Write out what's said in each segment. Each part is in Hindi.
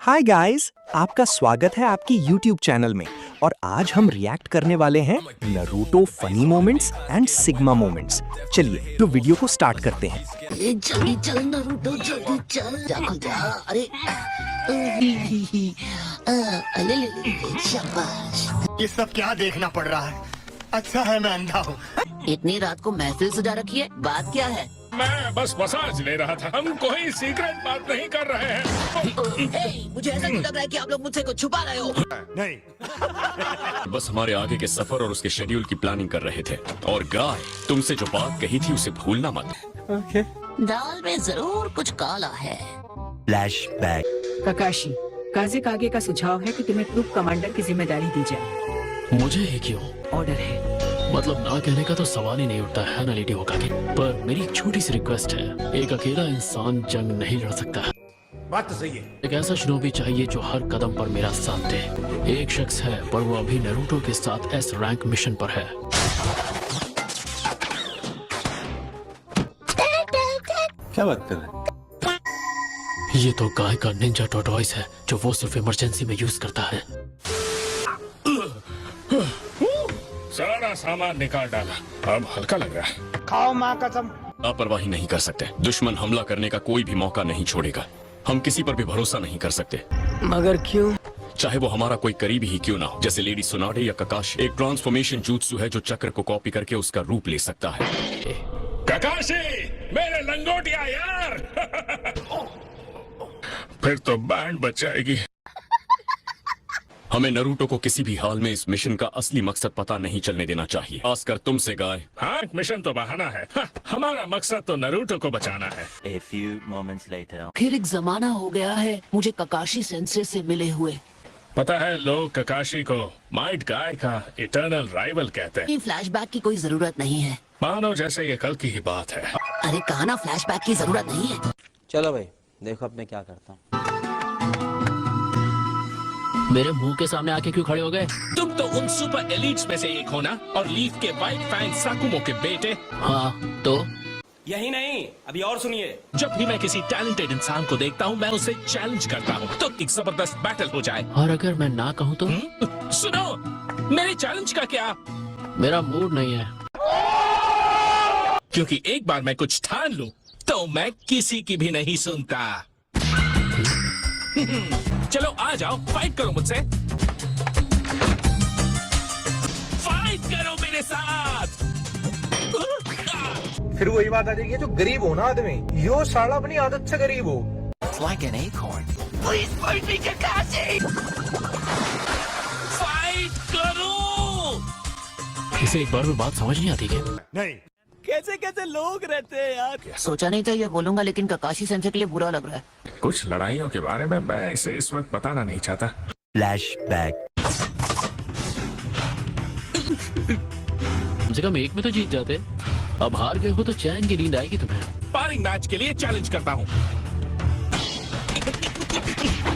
हाय गाइस, आपका स्वागत है आपकी YouTube चैनल में। और आज हम रिएक्ट करने वाले हैं Naruto funny moments and sigma moments. चलिए तो वीडियो को स्टार्ट करते हैं। जल्दी चल नारुतो, जल्दी चल। जाको जा। अरे शाबाश। ये सब क्या देखना पड़ रहा है? अच्छा है मैं अंधा हूँ। इतनी रात को महफिल सजा रखी है, बात क्या है? मैं बस मसाज ले रहा था। हम कोई सीक्रेट बात नहीं कर रहे हैं। मुझे ऐसा क्यों लग रहा है कि आप लोग मुझसे कुछ छुपा रहे हो? नहीं, बस हमारे आगे के सफर और उसके शेड्यूल की प्लानिंग कर रहे थे। और गाय, तुमसे जो बात कही थी उसे भूलना मत। दाल में जरूर कुछ काला है। काकाशी, काज़ेकागे का सुझाव है कि तुम्हें ग्रुप कमांडर की जिम्मेदारी दी जाए। मुझे ही क्यों? ऑर्डर है। मतलब ना कहने का तो सवाल ही नहीं उठता है ना लेडी होकागे। पर मेरी एक छोटी सी रिक्वेस्ट है, एक अकेला इंसान जंग नहीं लड़ सकता। बात तो सही है। एक ऐसा शिनोबी चाहिए जो हर कदम पर मेरा साथ दे। एक शख्स है पर वो अभी नारुतो के साथ एस रैंक मिशन पर है। क्या बात कर रहे हैं? ये तो गाय का निंजा टॉर्टोइस है जो वो सिर्फ इमरजेंसी में यूज करता है। सारा सामान निकाल डाला, अब हल्का लग रहा है। खाओ माँ कसम। लापरवाही नहीं कर सकते। दुश्मन हमला करने का कोई भी मौका नहीं छोड़ेगा। हम किसी पर भी भरोसा नहीं कर सकते। मगर क्यों? चाहे वो हमारा कोई करीबी ही क्यों ना हो, जैसे लेडी सुनाडे या ककाशी। एक ट्रांसफॉर्मेशन jutsu है जो चक्र को कॉपी करके उसका रूप ले सकता है। ककाशी, मेरे लंगोटिया यार। फिर तो बैंड बच जाएगी। हमें नारुतो को किसी भी हाल में इस मिशन का असली मकसद पता नहीं चलने देना चाहिए, खासकर तुमसे गाय। हाँ, मिशन तो बहाना है। हमारा मकसद तो नारुतो को बचाना है। A few moments later. फिर एक जमाना हो गया है मुझे ककाशी सेंसे से मिले हुए। पता है, लोग ककाशी को माइट गाय का इटर्नल राइवल कहते हैं। फ्लैशबैक की कोई जरूरत नहीं है। मानो जैसे ये कल की ही बात है। अरे कहा ना फ्लैशबैक की जरूरत नहीं है। चलो भाई, देखो अब मैं क्या करता हूँ। मेरे मुंह के सामने आके क्यों खड़े हो गए? तुम तो उन सुपर एलिट्स में से एक हो ना, और लीफ के वाइट फैंग साकुमो के बेटे। हाँ तो यही नहीं, अभी और सुनिए। जब भी मैं किसी टैलेंटेड इंसान को देखता हूँ, मैं उसे चैलेंज करता हूँ तो एक जबरदस्त बैटल हो जाए। और अगर मैं ना कहूँ तो? सुनो, मेरे चैलेंज का क्या? मेरा मूड नहीं है। क्योंकि एक बार मैं कुछ ठान लूं तो मैं किसी की भी नहीं सुनता। चलो आ जाओ, फाइट करो मुझसे। फाइट करो मेरे साथ। फिर वही बात आ जाएगी, जो गरीब हो ना आदमी, यो साला अपनी आदत से गरीब हो। Like an acorn. फाइट करो। इसे एक बार में बात समझ नहीं आती क्या? नहीं, कैसे कैसे लोग रहते हैं यार। सोचा नहीं था ये बोलूंगा, लेकिन ककाशी सेंसे के लिए बुरा लग रहा है। कुछ लड़ाइयों के बारे में मैं इसे इस वक्त बताना नहीं चाहता। Flashback. कम से कम एक में तो जीत जाते। अब हार गए हो तो चैन की नींद आएगी तुम्हें। स्पारिंग मैच के लिए चैलेंज करता हूँ।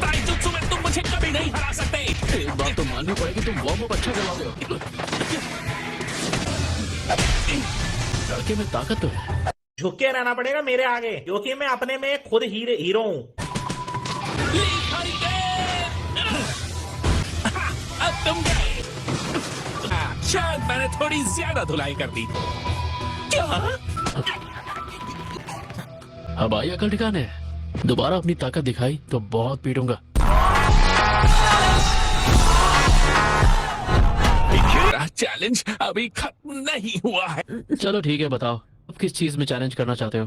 ताइजुत्सु में तुम मुझे कभी नहीं हरा सकते। एक बात तो माननी पड़ेगी, तुम वार्म अप अच्छा करवाते हो। लड़के में ताकत तो है। झुक के रहना पड़ेगा मेरे आगे, क्योंकि मैं अपने में खुद हीरो हूँ। अब तुम गए। शायद मैंने थोड़ी ज्यादा धुलाई कर दी। क्या? अब आई अकल ठिकाने। दोबारा अपनी ताकत दिखाई तो बहुत पीटूंगा। चैलेंज अभी खत्म नहीं हुआ है। चलो ठीक है, बताओ अब किस चीज में चैलेंज करना चाहते हो?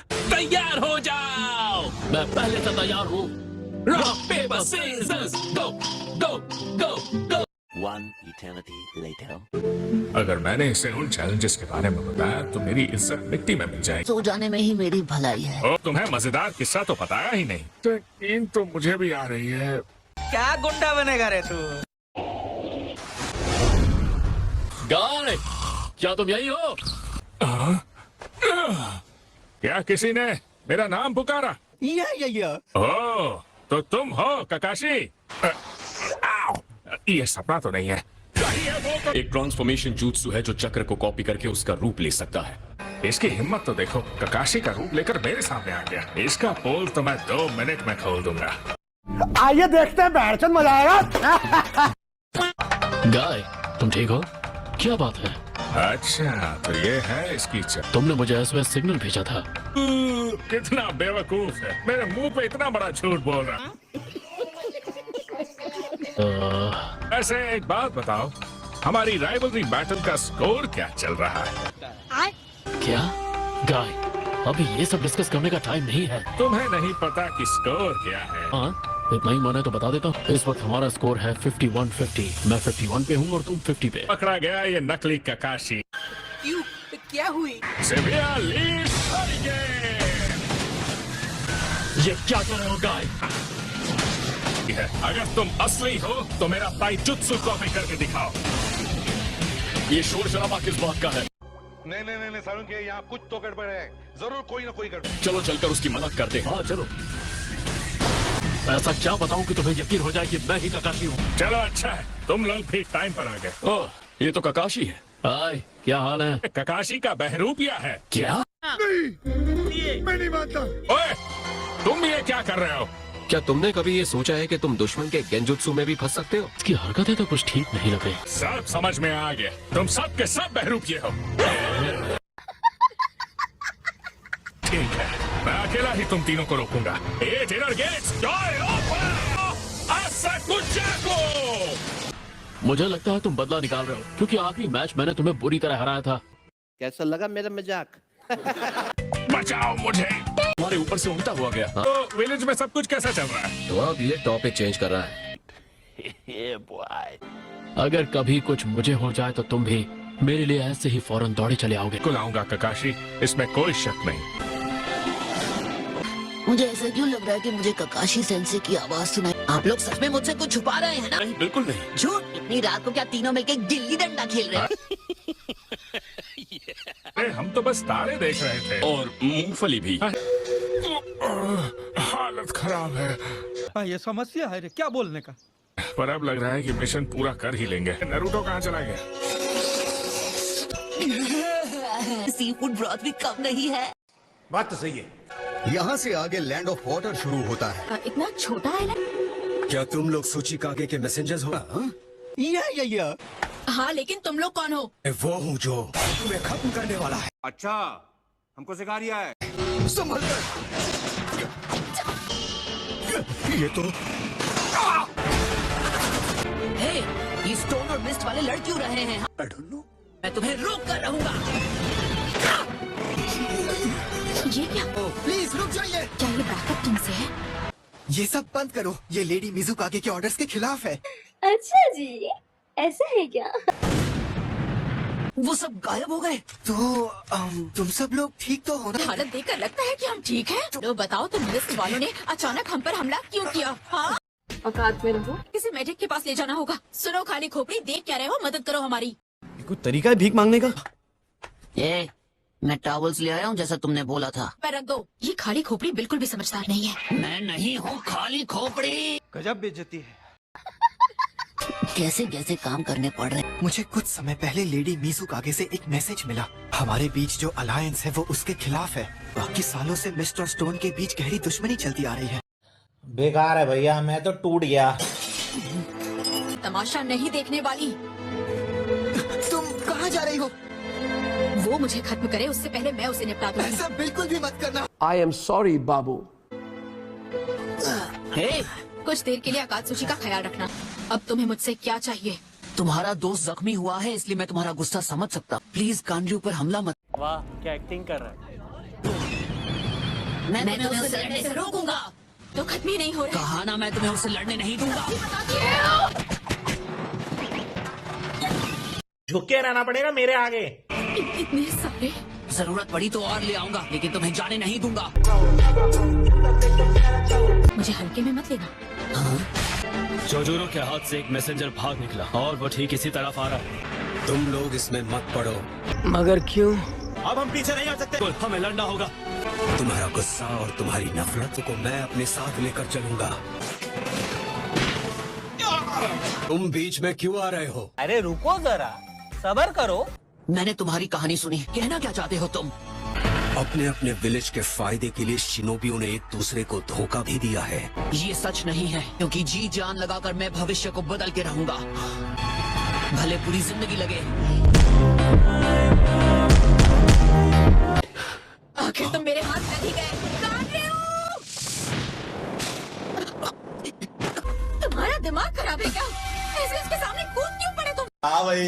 तैयार हो जाओ। मैं पहले से तैयार हूँ। रॉक पेपर सीजर्स गो गो गो गो। One eternity later. अगर मैंने इसे उन चैलेंजेस के बारे में बताया तो मेरी इज्जत मिट्टी में मिल जाएगी। सो जाने में ही मेरी भलाई है। और तुम्हें मजेदार किस्सा तो बताया ही नहीं। तो नींद तो मुझे भी आ रही है। क्या गुंडा बनेगा रे तू? गाय, क्या तुम यही हो? क्या किसी ने मेरा नाम पुकारा? या। ओह, तो तुम हो ककाशी? आओ, ये सपना तो नहीं है। एक ट्रांसफॉर्मेशन jutsu है जो चक्र को कॉपी करके उसका रूप ले सकता है। इसकी हिम्मत तो देखो, ककाशी का रूप लेकर मेरे सामने आ गया। इसका पोल तो मैं 2 मिनट में खोल दूंगा। आइए देखते हैं बैठचंद मजा आएगा। गाय, तुम ठीक हो? क्या बात है? अच्छा तो ये है इसकी तुमने मुझे एसओएस सिग्नल भेजा था। कितना बेवकूफ है, मेरे मुंह पे इतना बड़ा झूठ बोल रहा। ऐसे एक बात बताओ, हमारी राइवलरी बैटल का स्कोर क्या चल रहा है? क्या? गाय, अभी ये सब डिस्कस करने का टाइम नहीं है। तुम्हें नहीं पता कि स्कोर क्या है? हाँ, इतना ही माने तो बता देता हूँ। इस वक्त हमारा स्कोर है 51-50। मैं 51 पे हूँ और तुम 50 पे। पकड़ा गया ये नकली ककाशी। क्यों? क्या हुई? सिविया लीड ये क्या कर रहे हो गाय? है। अगर तुम असली हो तो मेरा ताइजुत्सु कॉपी करके दिखाओ। ये शोर शराबा किस बात का है? नहीं सारुण के यहाँ कुछ तो गड़बड़ है, जरूर कोई ना कोई गड़बड़। चलो चलकर उसकी मदद करते हैं। हाँ चलो। ऐसा क्या बताऊं कि तुम्हें यकीन हो जाए कि मैं ही ककाशी हूँ? चलो अच्छा है, तुम लोग भी टाइम पर आ गए। ओह, ये तो ककाशी है। हाय, क्या हाल है? ककाशी का बहरूपिया है। क्या? मैं नहीं मानता। ओए, तुम ये क्या कर रहे हो? क्या तुमने कभी ये सोचा है कि तुम दुश्मन के गेंजुत्सु में भी फंस सकते हो? इसकी हरकतें तो कुछ ठीक नहीं लग रही। सब समझ में आ गया, तुम सब के सब बहरूपिये हो। ठीक है, मैं अकेला ही तुम तीनों को रोकूंगा। एट इनर गेट्स मुझे लगता है तुम बदला निकाल रहे हो, क्योंकि आखिरी मैच मैंने तुम्हें बुरी तरह हराया था। कैसा लगा मेरा मजाक? बचाओ मुझे। हमारे ऊपर से उल्टा हुआ गया। हाँ? तो विलेज में सब कुछ कैसा चल रहा है? तो अब ये टॉपिक चेंज कर रहा है। अगर कभी कुछ मुझे हो जाए तो तुम भी मेरे लिए ऐसे ही फौरन दौड़े चले आओगे। बुलाऊंगा ककाशी, इसमें कोई शक नहीं। मुझे ऐसा क्यों लग रहा है कि मुझे ककाशी सेंसे की आवाज सुनाई? आप लोग सच में मुझसे कुछ छुपा रहे हैं ना? नहीं, बिल्कुल नहीं। झूठ। इतनी रात को क्या तीनों मिलकर गिल्ली डंडा खेल रहे हैं? अरे हम तो बस तारे देख रहे थे। और मूंगफली भी। हालत खराब है। ये समस्या है रे, क्या बोलने का? पर अब लग रहा है कि मिशन पूरा कर ही लेंगे। नरूटो कहाँ चला गया? सी फूड ब्रॉथ भी कम नहीं है। बात तो सही है। यहाँ से आगे लैंड ऑफ वाटर शुरू होता है। इतना छोटा है ना? क्या तुम लोग सूचिकागे के मैसेंजर्स हो? या हाँ, लेकिन तुम लोग कौन हो? वो हूँ जो तुम्हें खत्म करने वाला है। अच्छा, हमको सिखा रिया है। संभल कर। ये तो हे, ये स्टोन और मिस्ट वाले लड़ क्यों रहे हैं? I don't know। मैं तुम्हें रोक कर रहूंगा। ये क्या? प्लीज रुक जाइए। क्या ये बैकअप टीम से है? ये सब बंद करो, ये लेडी मिजुकागे के ऑर्डर्स के खिलाफ है। अच्छा जी, ऐसा है क्या? वो सब गायब हो गए। तो तुम सब लोग ठीक तो हो ना? हालत देखकर लगता है कि हम ठीक हैं। तो बताओ, तुम लिस्ट वालों ने अचानक हम पर हमला क्यों किया? हाँ, औकात में रहो। किसी मेढक के पास ले जाना होगा। सुनो खाली खोपड़ी, देख क्या रहे हो? मदद करो हमारी। कोई तरीका है भीख मांगने का? मैं टॉवल्स ले आया हूँ जैसा तुमने बोला था। पर रख दो, ये खाली खोपड़ी बिल्कुल भी समझदार नहीं है। मैं नहीं हूँ खाली खोपड़ी। गजब बेइज्जती है। कैसे कैसे काम करने पड़ रहे हैं। मुझे कुछ समय पहले लेडी मिजुकागे से एक मैसेज मिला। हमारे बीच जो अलायंस है वो उसके खिलाफ है। बाकी सालों से मिस्टर स्टोन के बीच गहरी दुश्मनी चलती आ रही है। बेकार है भैया, मैं तो टूट गया। तमाशा नहीं देखने वाली। तुम कहाँ जा रही हो? वो मुझे खत्म करे उससे पहले मैं उसे निपटा दूंगी। ऐसा बिल्कुल भी मत करना। आई एम सॉरी बाबू। कुछ देर के लिए आकाशुची का ख्याल रखना। अब तुम्हें मुझसे क्या चाहिए? तुम्हारा दोस्त जख्मी हुआ है, इसलिए मैं तुम्हारा गुस्सा समझ सकता। प्लीज कांड्रू पर हमला मत। वाह, क्या एक्टिंग कर रहा है। मैं तुम्हें उससे लड़ने से रोकूंगा। तो खत्म ही नहीं हो रहा। कहा ना, मैं तुम्हें उससे लड़ने नहीं दूंगा। झुक के रहना पड़ेगा मेरे आगे। इतने सारे। जरूरत पड़ी तो और ले आऊंगा, लेकिन तुम्हें जाने नहीं दूंगा। मुझे हल्के में मत लेना। जोजोरो के हाथ से एक मैसेंजर भाग निकला और वो ठीक इसी तरफ आ रहा है। तुम लोग इसमें मत पड़ो। मगर क्यों? अब हम पीछे नहीं आ सकते, हमें लड़ना होगा। तुम्हारा गुस्सा और तुम्हारी नफरत को मैं अपने साथ लेकर चलूंगा। तुम बीच में क्यों आ रहे हो? अरे रुको जरा, सब्र करो। मैंने तुम्हारी कहानी सुनी। कहना क्या चाहते हो तुम? अपने अपने विलेज के फायदे के लिए शिनोबियों ने एक दूसरे को धोखा भी दिया है। ये सच नहीं है, क्योंकि जी जान लगाकर मैं भविष्य को बदल के रहूंगा, भले पूरी जिंदगी लगे। आखिर तुम मेरे हाथ में ही गए। तुम्हारा दिमाग खराब है क्या? ऐसे उसके सामने कूद क्यों पड़े तुम? हाँ भाई,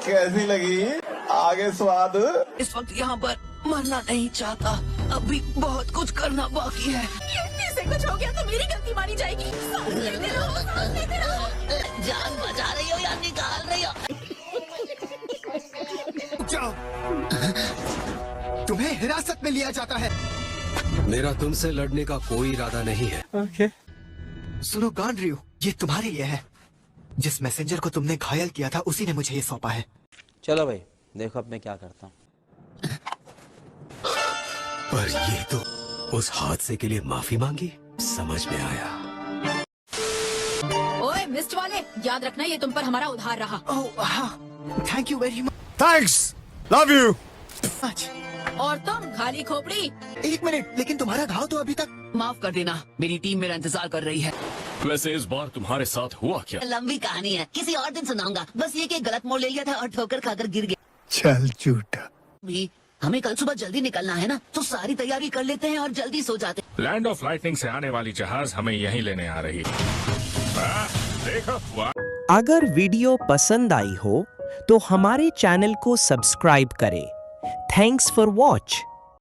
कैसी लगी आगे स्वाद? इस वक्त यहाँ पर मरना नहीं चाहता, अभी बहुत कुछ करना बाकी है। ऐसे कुछ हो गया तो मेरी गलती मानी जाएगी। सांस लेते रहो, सांस लेते रहो। जान बचा रही हो या निकाल रही हो? जाओ, तुम्हें हिरासत में लिया जाता है। मेरा तुमसे लड़ने का कोई इरादा नहीं है। सुनो गांड्रियो, ये तुम्हारे लिए है। जिस मैसेंजर को तुमने घायल किया था उसी ने मुझे ये सौंपा है। चलो भाई, देखो अब मैं क्या करता हूँ। पर ये तो उस हादसे के लिए माफी मांगी, समझ में आया। ओए मिस्ट वाले, याद रखना ये तुम पर हमारा उधार रहा। ओह हाँ, thank you very thanks, love you. Much. और तुम खाली खोपड़ी। एक मिनट, लेकिन तुम्हारा घाव तो अभी तक। माफ कर देना, मेरी टीम मेरा इंतजार कर रही है। वैसे इस बार तुम्हारे साथ हुआ क्या? लंबी कहानी है, किसी और दिन सुनाऊंगा। बस ये कि गलत मोड़ ले लिया था और ठोकर खाकर गिर गया। चल झूठा। भी हमें कल सुबह जल्दी निकलना है ना, तो सारी तैयारी कर लेते हैं और जल्दी सो जाते हैं। लैंड ऑफ लाइटनिंग से आने वाली जहाज हमें यहीं लेने आ रही है। देखो, वाह। अगर वीडियो पसंद आई हो तो हमारे चैनल को सब्सक्राइब करें। Thanks for watch.